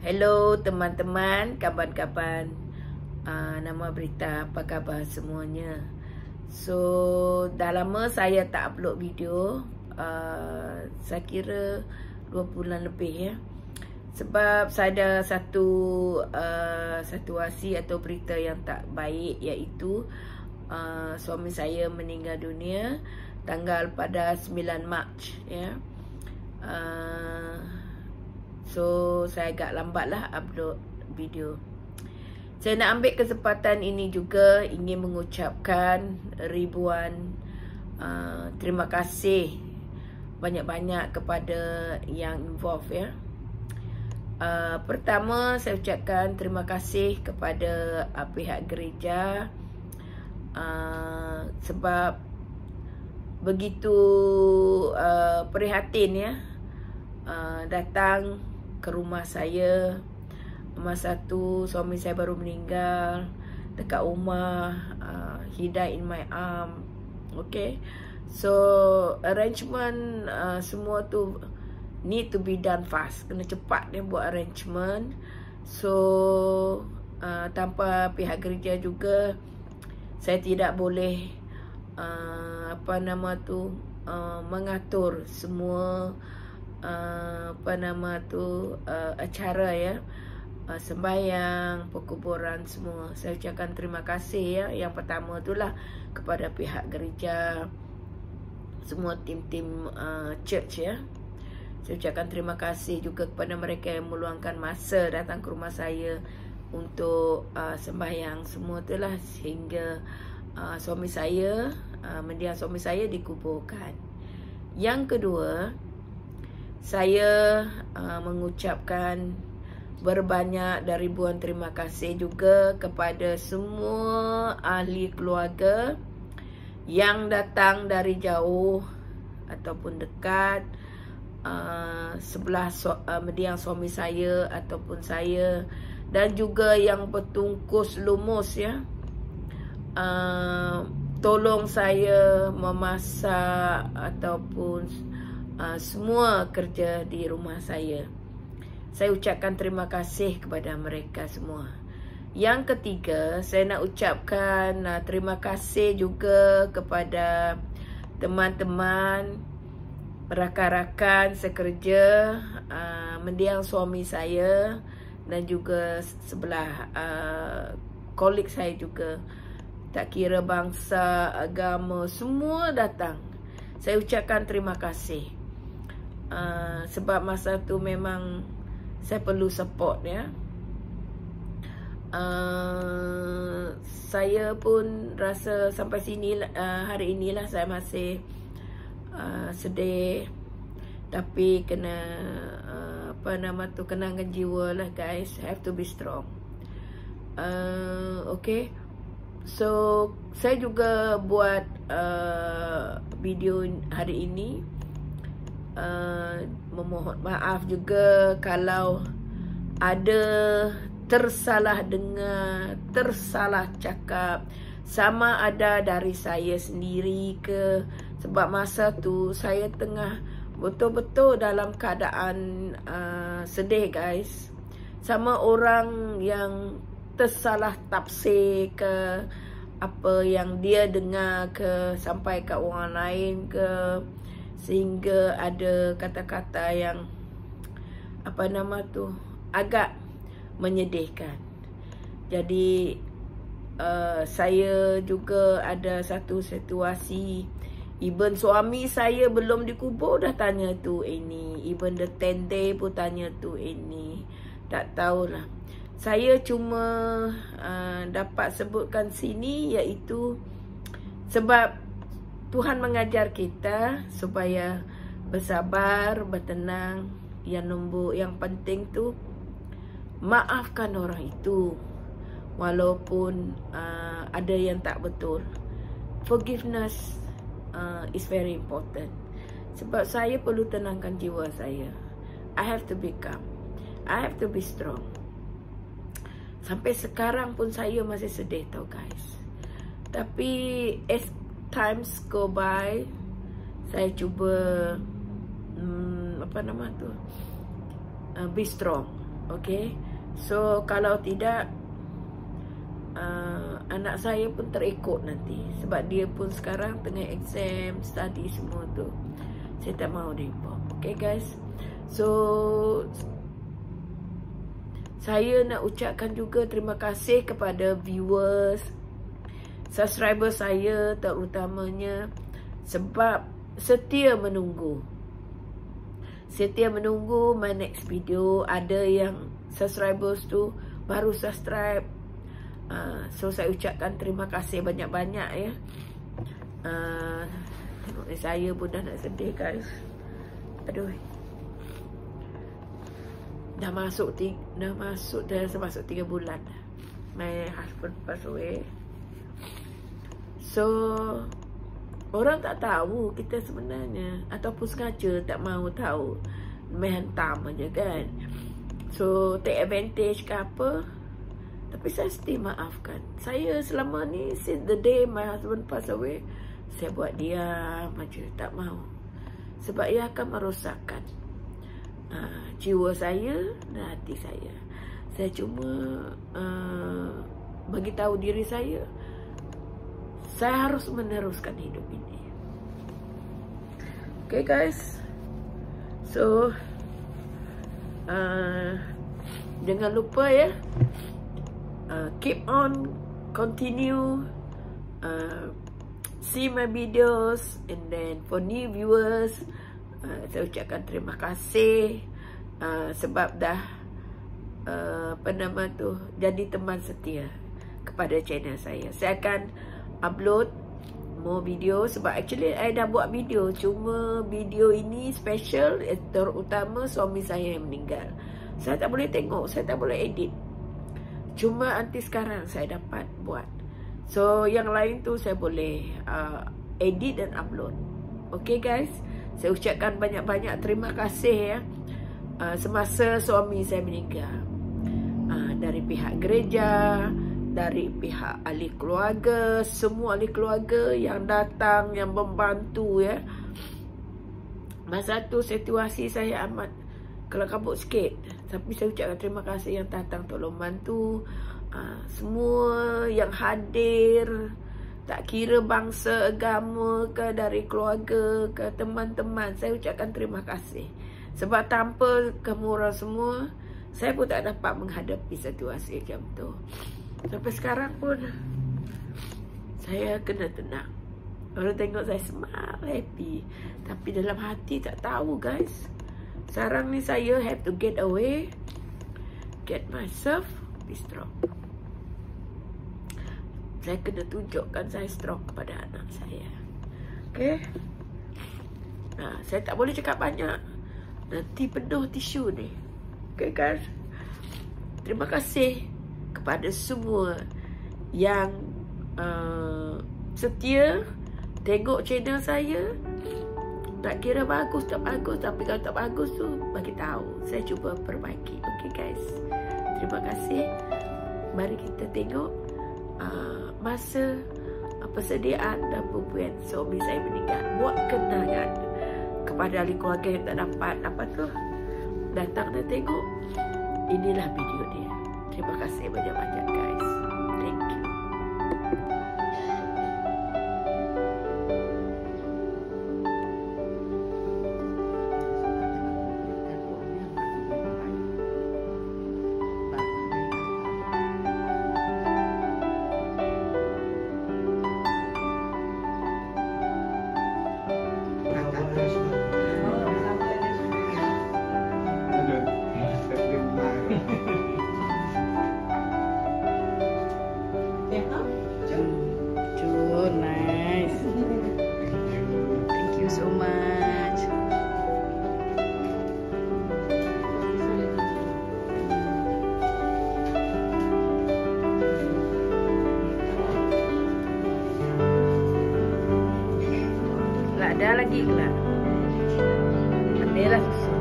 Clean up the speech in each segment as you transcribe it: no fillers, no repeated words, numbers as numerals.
Hello teman-teman, kawan-kawan, nama berita, apa khabar semuanya? So, dah lama saya tak upload video, saya kira 2 bulan lebih ya. Sebab saya ada satu situasi atau berita yang tak baik, iaitu suami saya meninggal dunia tanggal pada 9 Mac ya. So, saya agak lambat lah upload video. Saya nak ambil kesempatan ini juga ingin mengucapkan ribuan terima kasih banyak-banyak kepada yang involved ya. Pertama, saya ucapkan terima kasih kepada pihak gereja sebab begitu prihatin ya, datang ke rumah saya masa tu suami saya baru meninggal dekat rumah. He died in my arm. Okay, so arrangement semua tu need to be done fast, kena cepat dia buat arrangement. So tanpa pihak gereja juga saya tidak boleh mengatur semua acara ya, sembahyang, perkuburan semua. Saya ucapkan terima kasih ya. Yang pertama itulah kepada pihak gereja, semua tim-tim church ya. Saya ucapkan terima kasih juga kepada mereka yang meluangkan masa datang ke rumah saya untuk sembahyang semua itulah, sehingga suami saya, mendiang suami saya dikuburkan. Yang kedua, saya mengucapkan berbanyak dan ribuan terima kasih juga kepada semua ahli keluarga yang datang dari jauh ataupun dekat, sebelah mendiang suami saya ataupun saya, dan juga yang bertungkus lumus ya, tolong saya memasak ataupun semua kerja di rumah saya. Saya ucapkan terima kasih kepada mereka semua. Yang ketiga, saya nak ucapkan terima kasih juga kepada teman-teman, rakan-rakan sekerja, mendiang suami saya, dan juga sebelah kolik saya juga. Tak kira bangsa, agama, semua datang. Saya ucapkan terima kasih. Sebab masa tu memang saya perlu support ya. Saya pun rasa sampai sini hari inilah saya masih sedih, tapi kena kenangan jiwa lah guys. Have to be strong. Okay, so saya juga buat video hari ini. Memohon maaf juga kalau ada tersalah dengar, tersalah cakap, sama ada dari saya sendiri ke, sebab masa tu saya tengah betul-betul dalam keadaan sedih guys. Sama orang yang tersalah tafsir ke, apa yang dia dengar ke, sampai kat orang lain ke, sehingga ada kata-kata yang agak menyedihkan. Jadi saya juga ada satu situasi, even suami saya belum dikubur dah tanya tu ini, even the 10 day pun tanya tu ini. Tak tahulah. Saya cuma dapat sebutkan sini, iaitu sebab Tuhan mengajar kita supaya bersabar, bertenang. Yang penting tu maafkan orang itu walaupun ada yang tak betul. Forgiveness is very important. Sebab saya perlu tenangkan jiwa saya. I have to be calm. I have to be strong. Sampai sekarang pun saya masih sedih tau guys. Tapi as times go by, saya cuba be strong. Okay, so kalau tidak anak saya pun terikut nanti, sebab dia pun sekarang tengah exam, study semua tu. Saya tak mahu dia involve. Okay guys, so saya nak ucapkan juga terima kasih kepada viewers, subscriber saya terutamanya, sebab setia menunggu my next video. Ada yang subscribers tu baru subscribe, so saya ucapkan terima kasih banyak-banyak ya. Tengok saya pun dah nak sedih guys. Aduh, dah masuk 3 bulan my husband pass away. So orang tak tahu kita sebenarnya, ataupun sengaja tak mahu tahu, main hentam aja kan. So take advantage ke apa, tapi saya still maafkan. Saya selama ni, since the day my husband pass away, saya buat diam aja, tak mahu. Sebab ia akan merosakkan jiwa saya dan hati saya. Saya cuma bagi tahu diri saya harus meneruskan hidup ini. Okay guys, so jangan lupa ya, keep on, continue, see my videos, and then for new viewers, saya ucapkan terima kasih sebab dah jadi teman setia kepada channel saya. Saya akan upload more video, sebab actually saya dah buat video, cuma video ini special, terutama suami saya yang meninggal. Saya tak boleh tengok, saya tak boleh edit, cuma nanti sekarang saya dapat buat. So yang lain tu saya boleh edit dan upload. Okay guys, saya ucapkan banyak-banyak terima kasih ya, semasa suami saya meninggal, dari pihak gereja, dari pihak ahli keluarga, semua ahli keluarga yang datang, yang membantu ya. Masa tu situasi saya amat kelakabut sikit, tapi saya ucapkan terima kasih yang datang tolong bantu. Semua yang hadir, tak kira bangsa, agama ke, dari keluarga ke, teman-teman, saya ucapkan terima kasih. Sebab tanpa kamu orang semua, saya pun tak dapat menghadapi situasi macam tu. Sampai sekarang pun saya kena tenang. Orang tengok saya smile, happy, tapi dalam hati tak tahu guys. Sekarang ni saya have to get away, get myself be strong. Saya kena tunjukkan saya strong kepada anak saya. Okay, saya tak boleh cakap banyak, nanti penuh tisu ni. Okay guys, terima kasih kepada semua yang setia tengok channel saya. Tak kira bagus tak bagus, tapi kalau tak bagus tu bagi tahu, saya cuba perbaiki. Okay guys, terima kasih. Mari kita tengok masa persediaan dan pembuahan suami saya meninggal, buat kenangan kepada ahli keluarga yang tak dapat datang dan tengok. Inilah video dia. Terima kasih banyak-banyak guys. Thank you. Ada lagi lah. Ambillah susu.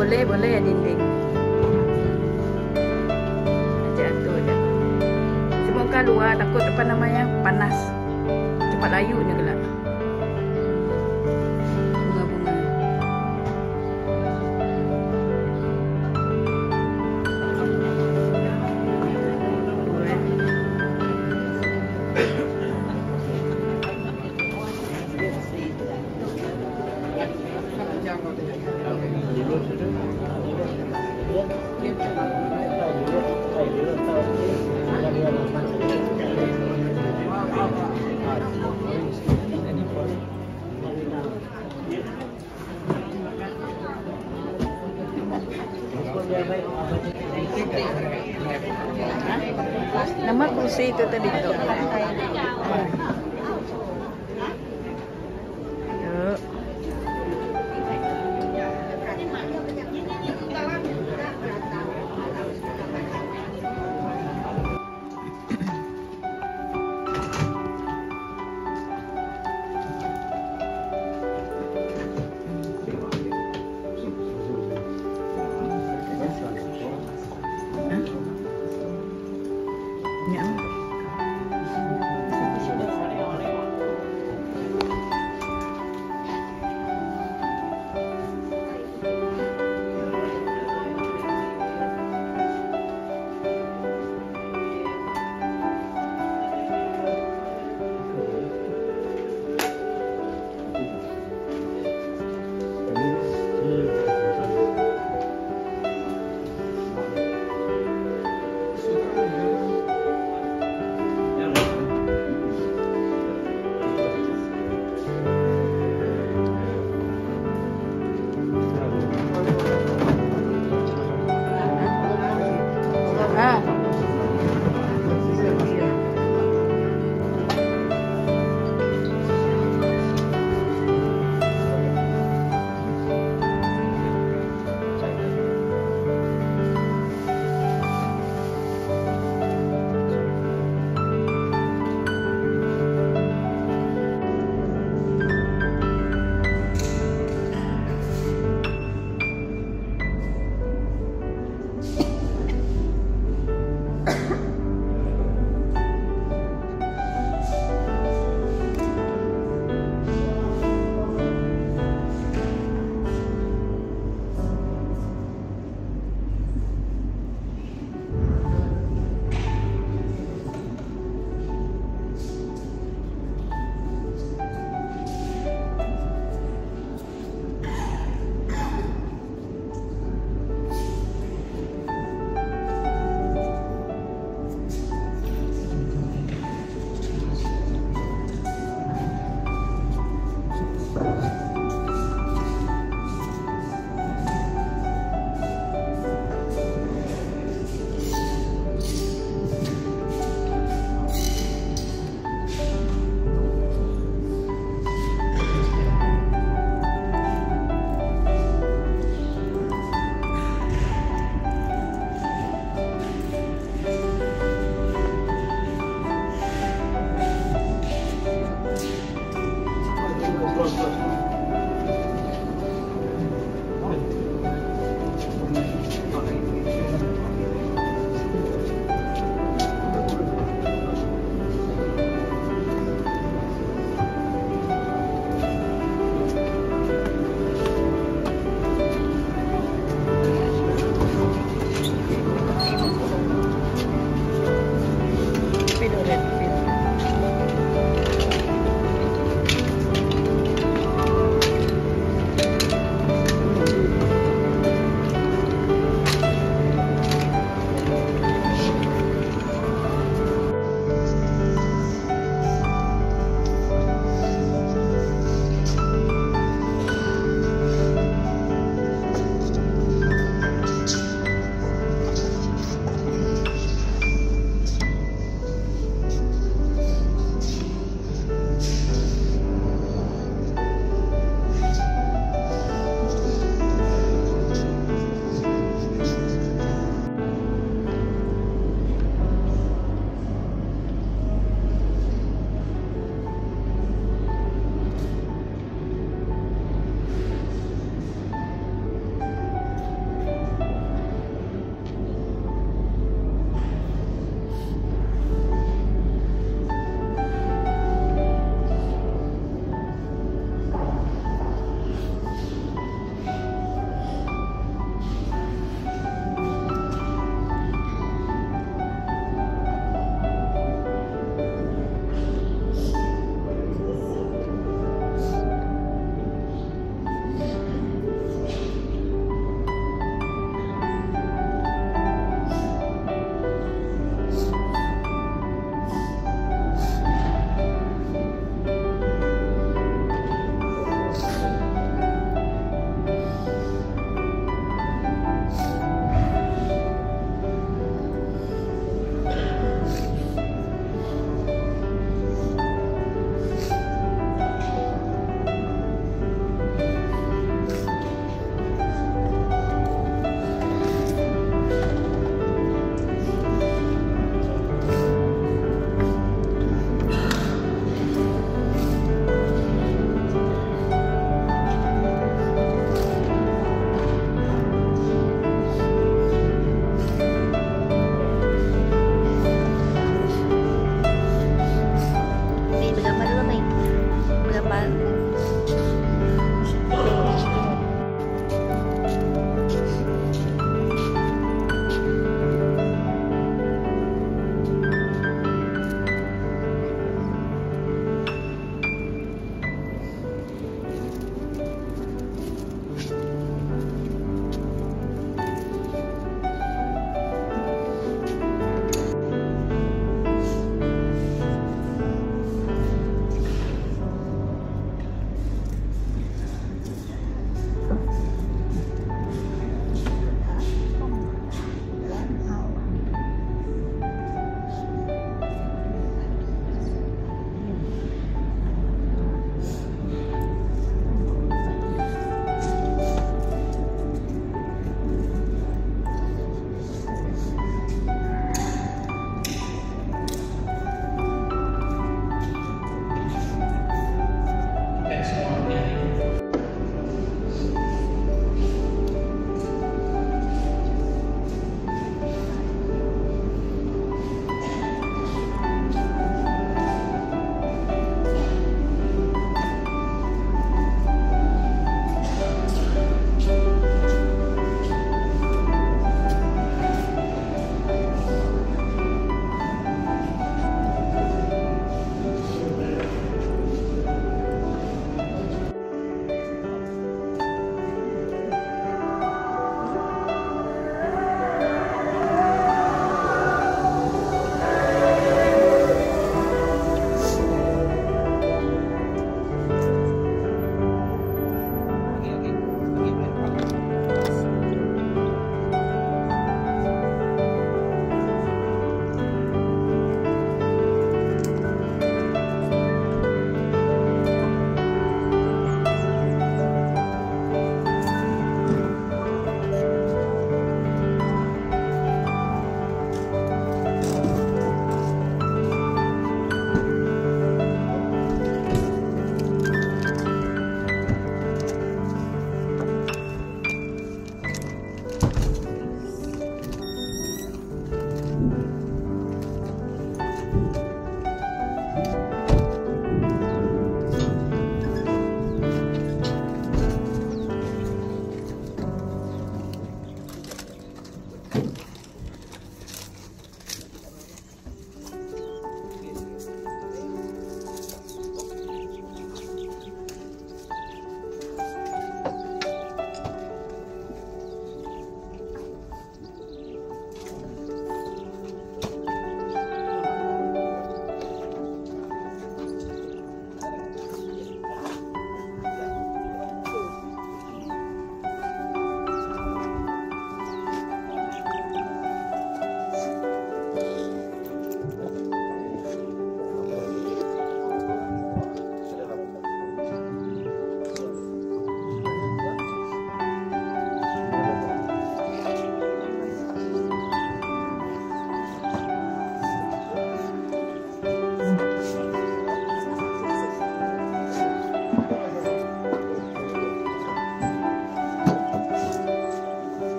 Boleh ya dinding. Jatuh dah. Semoga luar takut apa namanya panas. Cepat layu ni gelap. Bunga-bunga. Nama kursi itu tadi tu. Yuk. Ya.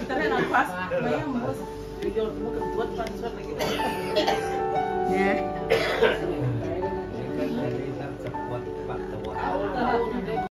Kita nak pas, bayang bos. Video tu bukan buat transfer lagi.